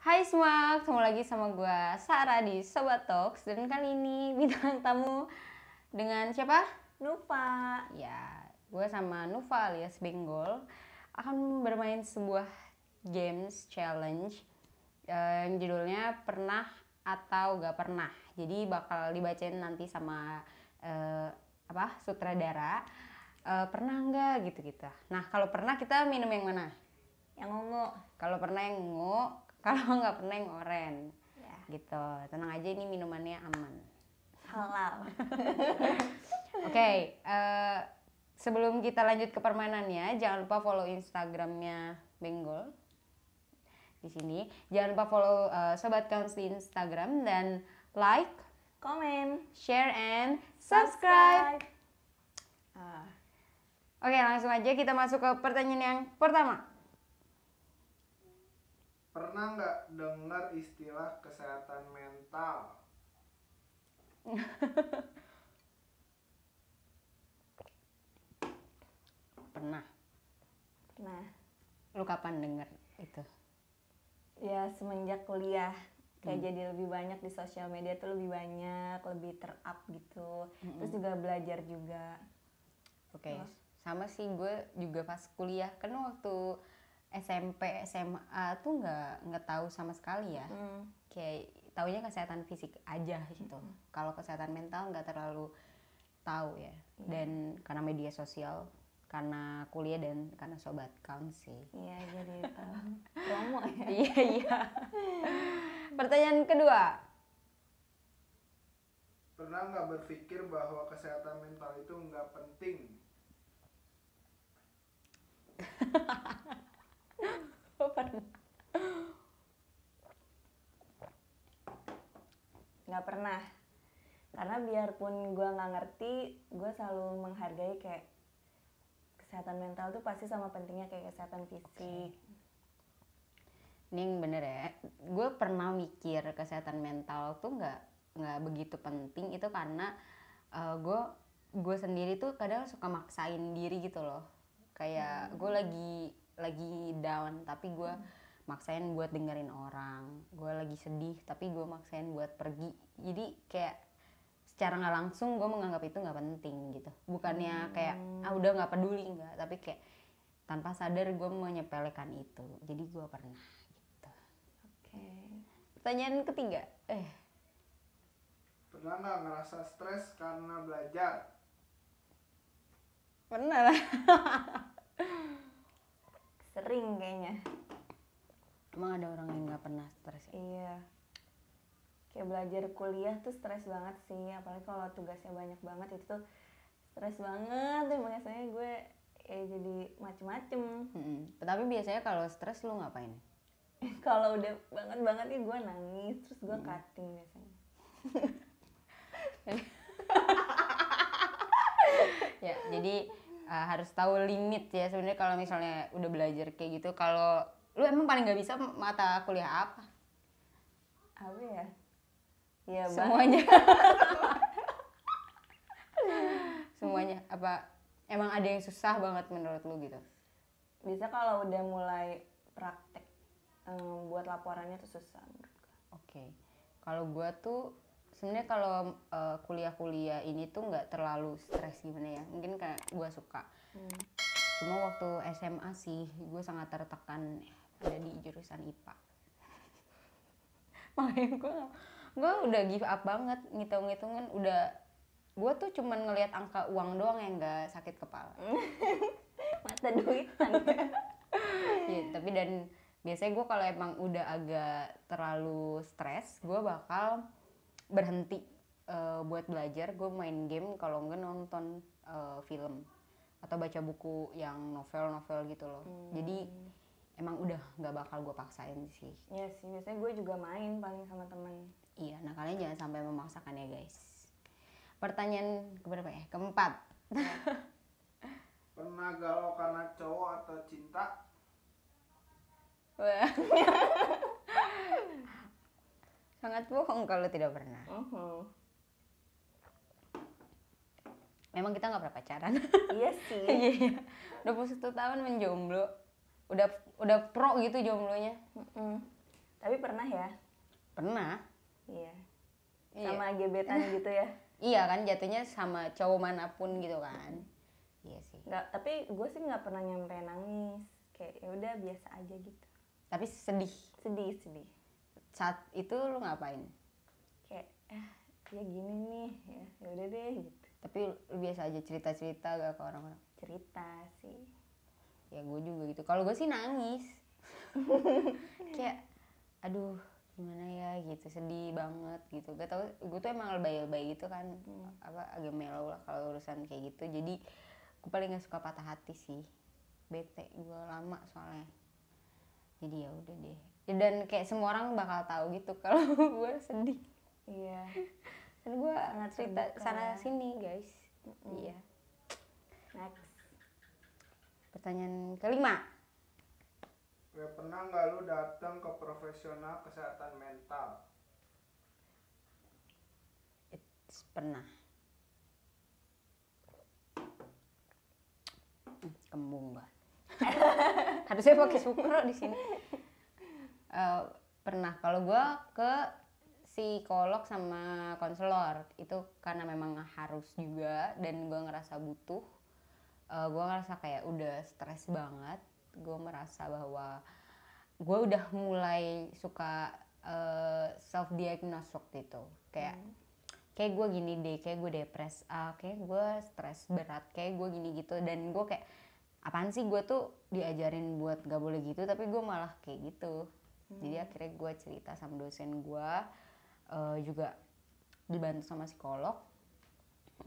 Hai semua, ketemu lagi sama gue Sarah di Sobat Talks. Dan kali ini bintang tamu dengan siapa? Nufa. Ya, gue sama Nufa alias Benggol akan bermain sebuah games challenge yang judulnya pernah atau gak pernah. Jadi bakal dibacain nanti sama sutradara. Pernah nggak gitu-gitu. Nah, kalau pernah kita minum yang mana? Yang ungu. Kalau pernah yang ungu, kalau nggak pernah yang oranye. Ya. Gitu. Tenang aja, ini minumannya aman. Halal. Oke, sebelum kita lanjut ke permainannya, jangan lupa follow Instagramnya Benggol di sini. Jangan lupa follow Sobat Counts di Instagram dan like, Komen, share, and subscribe. subscribe. Oke, langsung aja kita masuk ke pertanyaan yang pertama. Pernah nggak dengar istilah kesehatan mental? Pernah. Nah, Lu kapan denger itu? ya semenjak kuliah kayak jadi lebih banyak di sosial media tuh lebih banyak, lebih ter-up gitu. Terus juga belajar juga. Oke, sama sih gue juga pas kuliah kan waktu SMP SMA tuh nggak tahu sama sekali ya. Kayak taunya kesehatan fisik aja gitu. Kalau kesehatan mental nggak terlalu tahu ya. Dan karena media sosial, karena kuliah dan karena Sobat Counts sih. Iya, jadi promo ya. Iya. Pertanyaan kedua. Pernah nggak berpikir bahwa kesehatan mental itu nggak penting? Nggak pernah. Karena biarpun gue nggak ngerti, gue selalu menghargai kayak kesehatan mental tuh pasti sama pentingnya kayak kesehatan fisik. Ini yang bener ya. Gue pernah mikir kesehatan mental tuh nggak begitu penting itu karena gue sendiri tuh kadang suka maksain diri gitu loh. Kayak gue lagi down tapi gue maksain buat dengerin orang. Gue lagi sedih tapi gue maksain buat pergi. Jadi kayak secara nggak langsung gue menganggap itu nggak penting gitu. Bukannya kayak udah nggak peduli, nggak, tapi kayak tanpa sadar gue menyepelekan itu. Jadi gue pernah gitu. Oke. Pertanyaan ketiga. Pernah nggak ngerasa stres karena belajar? Pernah lah. Sering kayaknya. Emang ada orang yang nggak pernah stres ya? Iya. Kayak belajar kuliah tuh stres banget sih, apalagi kalau tugasnya banyak banget itu tuh stres banget deh. Makanya gue jadi macem-macem. Tapi biasanya kalau stres lu ngapain? Kalau udah banget nih gue nangis, terus gue cutting biasanya. Ya, jadi harus tahu limit ya sebenarnya kalau misalnya udah belajar kayak gitu. Kalau lu emang paling nggak bisa mata kuliah apa? Apa ya? Ya Semuanya. Semuanya apa? Emang ada yang susah banget menurut lu gitu? Bisa kalau udah mulai praktek buat laporannya tuh susah menurut gue. Oke. Kalau gua tuh sebenarnya kalau kuliah-kuliah ini tuh nggak terlalu stres gimana ya. Mungkin kayak gua suka. Cuma waktu SMA sih gue sangat tertekan ada di jurusan IPA. Makanya gue udah give up banget, ngitung-ngitungan udah. Gue tuh cuman ngelihat angka uang doang yang nggak sakit kepala. Mata duitan. Ya, tapi dan biasanya gue kalau emang udah agak terlalu stres, gue bakal berhenti buat belajar. Gue main game, kalau enggak nonton film atau baca buku yang novel-novel gitu loh. Jadi emang udah nggak bakal gue paksain sih. Iya sih, biasanya gue juga main paling sama temen. Iya, nah kalian jangan sampai memaksakan ya guys. Pertanyaan keberapa ya? Keempat. Pernah galau karena cowok atau cinta? Wah. Sangat bohong kalau tidak pernah. Memang kita nggak pernah pacaran. Iya sih. Iya. 21 tahun menjomblo. Udah pro gitu jomblonya. Tapi pernah ya? Pernah. Iya. Iya. Sama gebetan gitu ya? Iya kan jatuhnya sama cowok manapun gitu kan. Iya sih. Nggak, tapi gue sih nggak pernah nyampe nangis. Kayak ya udah biasa aja gitu. Tapi sedih. Sedih. Saat itu lu ngapain? Kayak ya gini nih, ya udah deh gitu. Tapi lu biasa aja cerita-cerita gak ke orang-orang? Cerita sih. Ya gue juga gitu. Kalau gue sih nangis. Kayak aduh gimana ya gitu, sedih banget gitu. Gak tau, gue tuh emang lebay-lebay gitu kan, agak mellow lah kalau urusan kayak gitu. Jadi gue paling gak suka patah hati sih, bete gue lama soalnya. Jadi ya udah deh. Dan kayak semua orang bakal tahu gitu kalau gue sedih. Iya. Dan gue Sangat cerita terbuka sana ya. sini guys. Iya. Next. Pertanyaan kelima. Pernah nggak lu datang ke profesional kesehatan mental? Pernah. Kembung gua. Harusnya pakai sukro di sini. Pernah. Kalau gua ke psikolog sama konselor itu karena memang harus juga, dan gua ngerasa butuh. Gua ngerasa kayak udah stres banget. Gue merasa bahwa gue udah mulai suka self diagnose waktu itu, kayak gue gini deh, kayak gue depres, kayak gue stres berat, kayak gue gini gitu. Dan gue kayak apaan sih, gue tuh diajarin buat gak boleh gitu tapi gue malah kayak gitu. Jadi akhirnya gue cerita sama dosen gue, juga dibantu sama psikolog.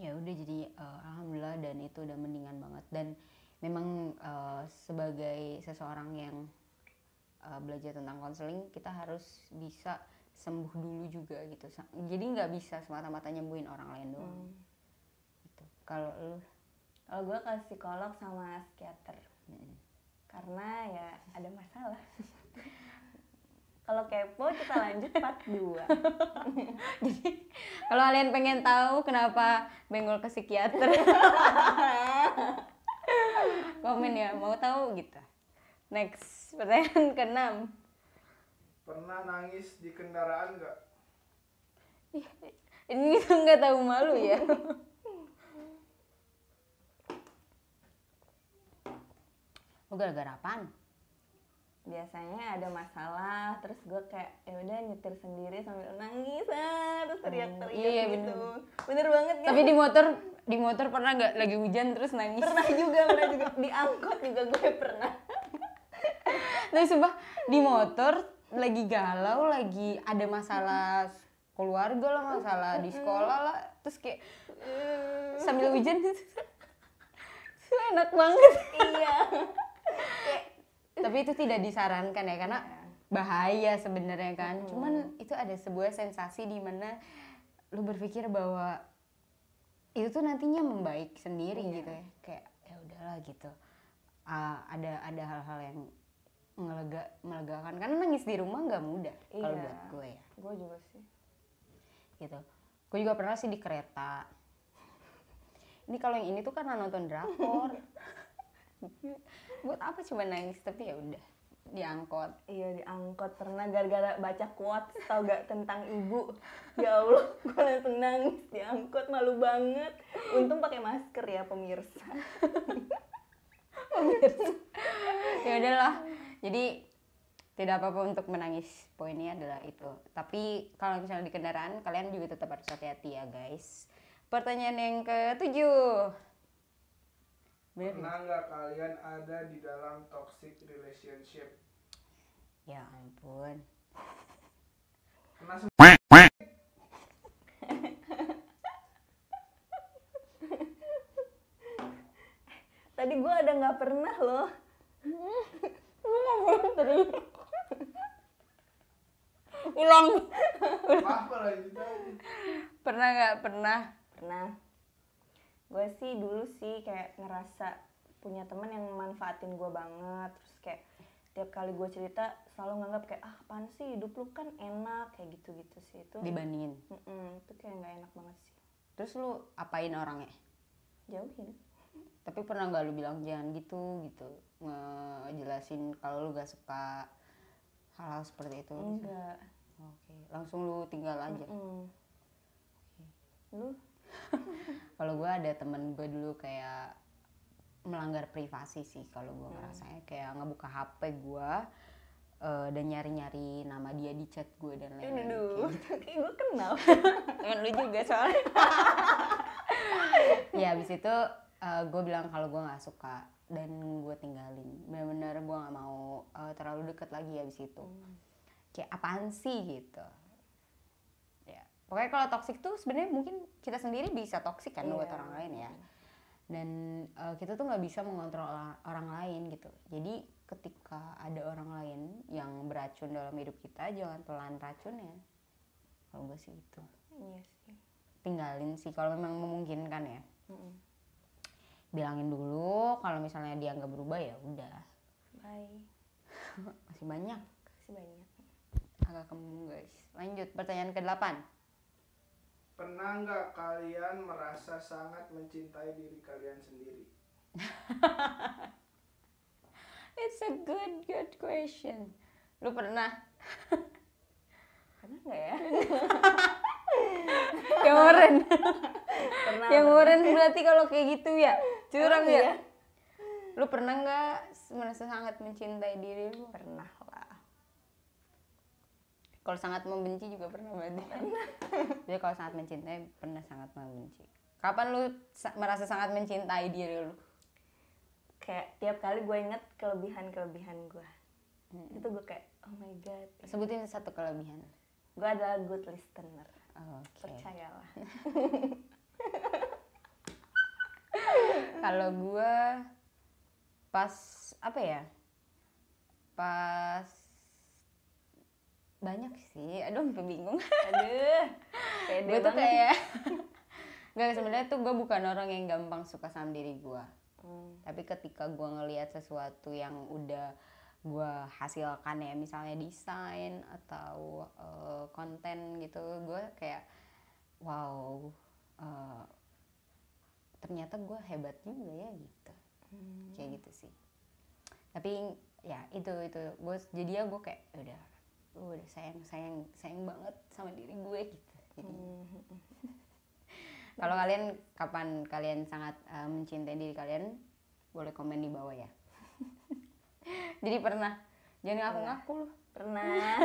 Ya udah jadi alhamdulillah, dan itu udah mendingan banget. Dan memang sebagai seseorang yang belajar tentang konseling, kita harus bisa sembuh dulu juga gitu. Jadi nggak bisa semata-mata nyembuhin orang lain doang. Gitu. Kalau lu? Kalau gue ke psikolog sama psikiater. Karena ya ada masalah. Kalau kepo kita lanjut part 2. Jadi kalau kalian pengen tahu kenapa Benggol ke psikiater, komen ya, mau tahu gitu. Next, pertanyaan ke-6. Pernah nangis di kendaraan nggak? Ini kita nggak tahu malu ya. Lu gara-gara apaan? Biasanya ada masalah, terus gue kayak ya udah nyetir sendiri sambil nangis, terus teriak-teriak iya, gitu. Bener banget kan? Tapi di motor pernah nggak lagi hujan terus nangis? Pernah juga di angkot juga gue pernah. Tapi sumpah di motor lagi galau, lagi ada masalah keluarga lah, masalah di sekolah lah, terus kayak sambil hujan itu enak banget. Iya. Tapi itu tidak disarankan ya, karena bahaya sebenarnya kan. Cuman itu ada sebuah sensasi di mana lu berpikir bahwa itu tuh nantinya membaik sendiri gitu ya. Kayak ya udahlah gitu. Ada hal-hal yang melegakan, karena nangis di rumah nggak mudah kalau buat gue ya. Gue juga sih. Gitu. Gue juga pernah sih di kereta. Ini kalau yang ini tuh karena nonton drakor. Buat apa coba nangis, tapi ya udah di angkot. Iya, di angkot pernah gara-gara baca quotes tau gak tentang ibu. Ya Allah, gue langsung nangis di angkot, malu banget. Untung pakai masker ya pemirsa. Ya udahlah. Jadi tidak apa-apa untuk menangis. Poinnya adalah itu. Tapi kalau misalnya di kendaraan, kalian juga tetap harus hati-hati ya guys. Pertanyaan yang ke-7. Pernah nggak kalian ada di dalam toxic relationship? Ya ampun. Pernah Tadi gue ada nggak pernah loh. Ulang. apa lanjut aja? Pernah nggak? Pernah. Pernah. Gue sih dulu sih kayak ngerasa punya teman yang manfaatin gue banget. Terus kayak tiap kali gue cerita selalu nganggap kayak apaan sih, hidup lu kan enak, kayak gitu-gitu sih. Itu Dibandingin. itu kayak nggak enak banget sih. Terus lu apain orangnya? Jauhin. Tapi pernah nggak lu bilang jangan gitu, ngejelasin kalau lu gak suka hal-hal seperti itu? Enggak. Oke, langsung lu tinggal aja. Lu? Kalau gue ada temen gue dulu kayak melanggar privasi sih kalau gue ngerasanya, kayak ngebuka HP gue dan nyari-nyari nama dia di chat gue dan lain-lain. Kayak gue kenal. Temen lu juga soalnya. Ya abis itu gue bilang kalau gue nggak suka dan gue tinggalin. Benar-benar gue nggak mau terlalu deket lagi abis itu. Kayak apaan sih gitu. Ya pokoknya kalau toksik tuh sebenarnya mungkin kita sendiri bisa toksik kan buat orang lain ya. Dan kita tuh nggak bisa mengontrol orang lain gitu. Jadi ketika ada orang lain yang beracun dalam hidup kita, jangan telan racunnya. Kalau gue sih gitu. Iya sih. Tinggalin sih kalau memang memungkinkan ya. Bilangin dulu kalau misalnya dia nggak berubah ya udah. Bye. Masih banyak. Kasih banyak. Agak kembung guys. Lanjut pertanyaan ke-8. Pernah nggak kalian merasa sangat mencintai diri kalian sendiri? It's a good question. Lu pernah? Pernah nggak ya? Yang Moren. Pernah. Yang Moren berarti kalau kayak gitu ya curang Emang ya? iya? Lu pernah nggak merasa sangat mencintai diri lu? Pernah lah. Kalau sangat membenci juga pernah berarti? Jadi kalau sangat mencintai pernah sangat membenci. Kapan lu merasa sangat mencintai diri lu? Kayak tiap kali gue inget kelebihan gue. Itu gue kayak oh my god. Sebutin satu kelebihan. Gue adalah good listener. Oke. Percayalah. Kalau gue pas apa ya? Pas banyak sih. Aduh, sampai bingung. Aduh. Pede Gue tuh banget. kayak nggak, sebenarnya tuh gue bukan orang yang gampang suka sama diri gue. Tapi ketika gue ngelihat sesuatu yang udah gue hasilkan ya, misalnya desain atau konten gitu, gue kayak wow, ternyata gue hebat juga ya gitu. Kayak gitu sih. Tapi ya itu gue jadi ya gue kayak udah sayang banget sama diri gue gitu. Jadi kalau kalian kapan kalian sangat mencintai diri kalian, boleh komen di bawah ya. Jadi pernah, jangan ngaku-ngaku lu. Pernah.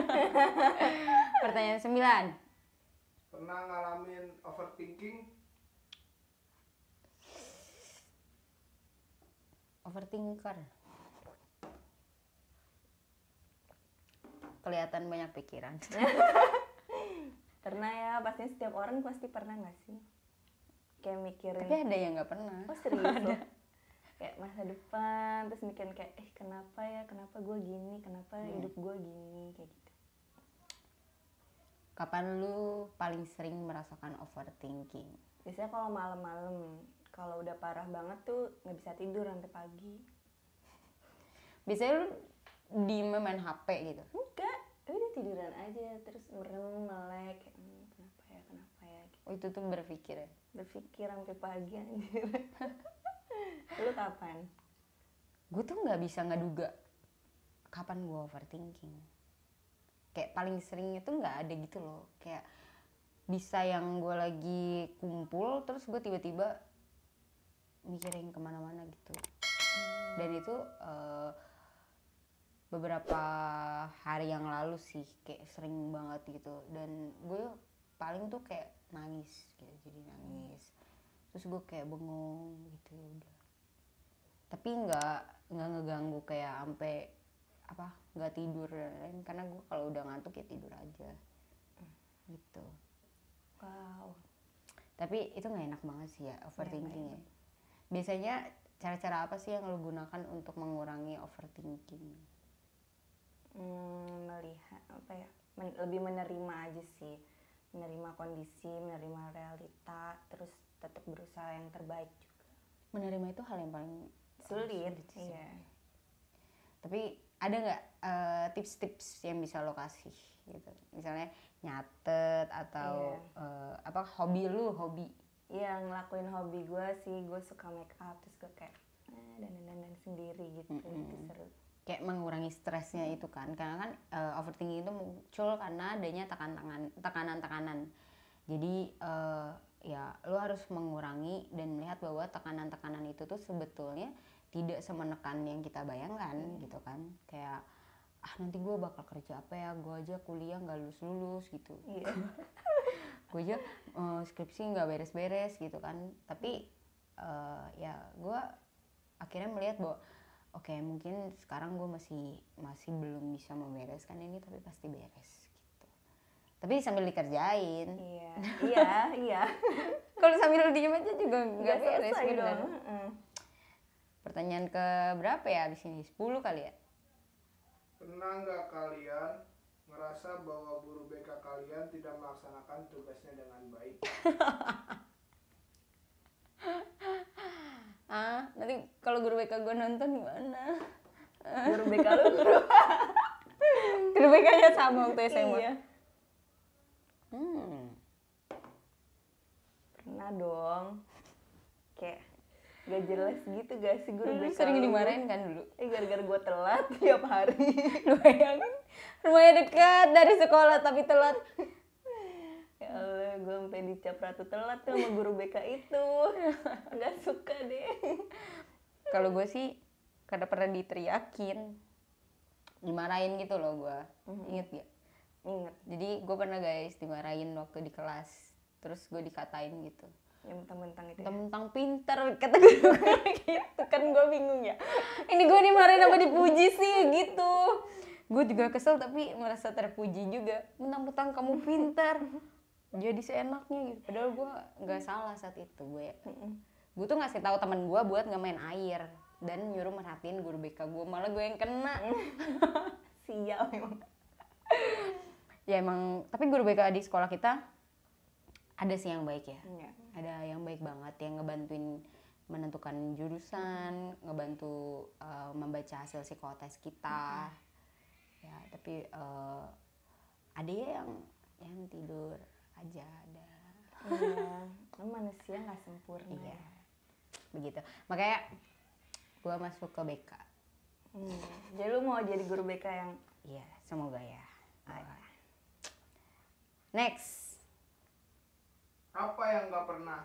Pertanyaan 9. Pernah ngalamin overthinking? Overthinker. Kelihatan banyak pikiran. Pernah ya, pastinya setiap orang pasti pernah nggak sih? Kayak mikirin. Tapi ada yang nggak pernah. Oh serius loh? Kayak masa depan, terus mikirin kayak kenapa gue gini, kenapa hidup gue gini, kayak gitu. Kapan lu paling sering merasakan overthinking? Biasanya kalau malam-malam, kalau udah parah banget tuh nggak bisa tidur sampai pagi. Biasanya lu di main HP gitu? Enggak, udah tiduran aja, terus merem, melek, kayak kenapa ya gitu. Oh itu tuh berpikir ya? Berpikir sampai pagi anjir. Lu kapan? Gue tuh nggak bisa ngeduga kapan gue overthinking. Kayak paling sering itu nggak ada gitu loh. Kayak bisa yang gue lagi kumpul terus gue tiba-tiba mikirin kemana-mana gitu. Dan itu beberapa hari yang lalu sih kayak sering banget gitu. Dan gue paling tuh kayak nangis gitu, jadi nangis. Terus gue kayak bengong gitu ya udah. Tapi nggak ngeganggu kayak sampai nggak tidur dan lain, karena gue kalau udah ngantuk ya tidur aja gitu. Wow. Tapi itu nggak enak banget sih ya overthinking ya. Biasanya cara-cara apa sih yang lo gunakan untuk mengurangi overthinking? Melihat lebih menerima aja sih, menerima kondisi, menerima realita, terus tetap berusaha yang terbaik juga. Menerima itu hal yang paling sulit sih. iya. Tapi ada nggak tips-tips yang bisa lo kasih gitu? Misalnya nyatet atau hobi. Iya, ngelakuin hobi gue sih, gue suka make up, terus gue kayak dandan sendiri gitu, itu seru. kayak mengurangi stresnya itu kan, karena kan overthinking itu muncul karena adanya tekanan-tekanan. Jadi ya lo harus mengurangi dan melihat bahwa tekanan-tekanan itu tuh sebetulnya tidak semenekan yang kita bayangkan gitu kan. Kayak nanti gue bakal kerja apa ya, gue aja kuliah nggak lulus gitu. Gue aja skripsi nggak beres-beres gitu kan. Tapi ya gue akhirnya melihat bahwa oke, mungkin sekarang gue masih belum bisa membereskan ini, tapi pasti beres gitu. Tapi sambil dikerjain. Iya. Kalau sambil diem aja juga nggak beres gitu. Pertanyaan ke berapa ya di sini? 10 kali ya? Pernah nggak kalian merasa bahwa guru BK kalian tidak melaksanakan tugasnya dengan baik? Nanti kalau guru BK gue nonton gimana? Guru BK lu Guru BK-nya sama waktu SMA. Iya. Pernah dong. Kayak gak jelas gitu gak sih guru BK Sering lu? dimarahin kan dulu. Gara-gara gue telat tiap hari. Lu bayangin, rumahnya dekat dari sekolah tapi telat. Ya Allah, gue sampai dicap ratu telat tuh sama guru BK itu. Gak suka deh. Kalau gue sih karena pernah diteriakin, dimarahin gitu loh gue. Ingat gak? Ingat. Jadi gue pernah guys dimarahin waktu di kelas, terus gue dikatain gitu. Yang mentang-mentang itu ya? Mentang-mentang pinter, kata guru gue gitu. Kan gue bingung ya, ini gue dimarahin apa dipuji sih gitu. Gue juga kesel tapi merasa terpuji juga. Mentang-mentang kamu pinter, jadi seenaknya gitu. Padahal gue nggak salah saat itu. Gue tuh ngasih tahu teman gue buat nggak main air dan nyuruh merhatiin guru BK gue, malah gue yang kena. Sial memang. Ya emang, tapi guru BK di sekolah kita ada sih yang baik ya. Iya. Ada yang baik banget yang ngebantuin menentukan jurusan, ngebantu membaca hasil psikotes kita. Ya, tapi ada yang tidur aja ada. Iya, manusia nggak sempurna. Iya, begitu. Makanya gue masuk ke BK. Jadi lu mau jadi guru BK yang Iya, semoga ya. Next. Apa yang nggak pernah?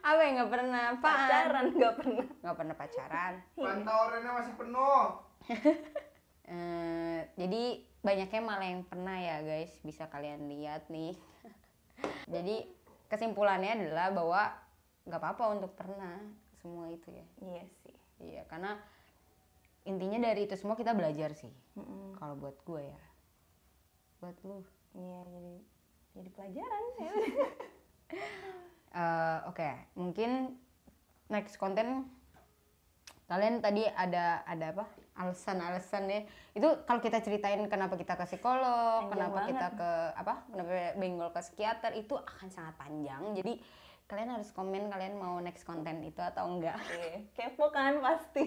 Apa yang nggak pernah? Apaan? pacaran nggak pernah? Nggak pernah pacaran. Pantauannya masih penuh. Jadi banyaknya malah yang pernah ya guys, bisa kalian lihat nih. Jadi kesimpulannya adalah bahwa nggak apa-apa untuk pernah semua itu ya. Iya sih. Iya, karena intinya dari itu semua kita belajar sih. Kalau buat gue ya. Buat lu? Iya, jadi pelajaran. Oke, mungkin next konten kalian tadi ada apa? Alasan-alasannya itu kalau kita ceritain kenapa kita ke psikolog, Panjang kenapa banget. kita ke kenapa benggol ke psikiater, itu akan sangat panjang. Jadi kalian harus komen kalian mau next konten itu atau enggak. Kepo kan pasti.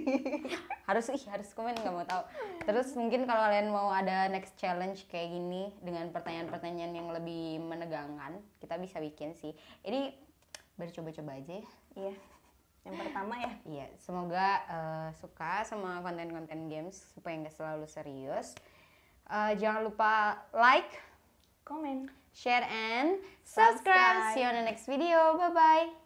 harus komen, nggak mau tahu. Terus mungkin kalau kalian mau ada next challenge kayak gini dengan pertanyaan-pertanyaan yang lebih menegangkan, kita bisa bikin sih. Ini baru coba-coba aja ya. Iya. Yang pertama ya. Iya, semoga suka sama konten-konten games supaya nggak selalu serius. Jangan lupa like, Komen. share, and subscribe. See you on the next video. Bye-bye.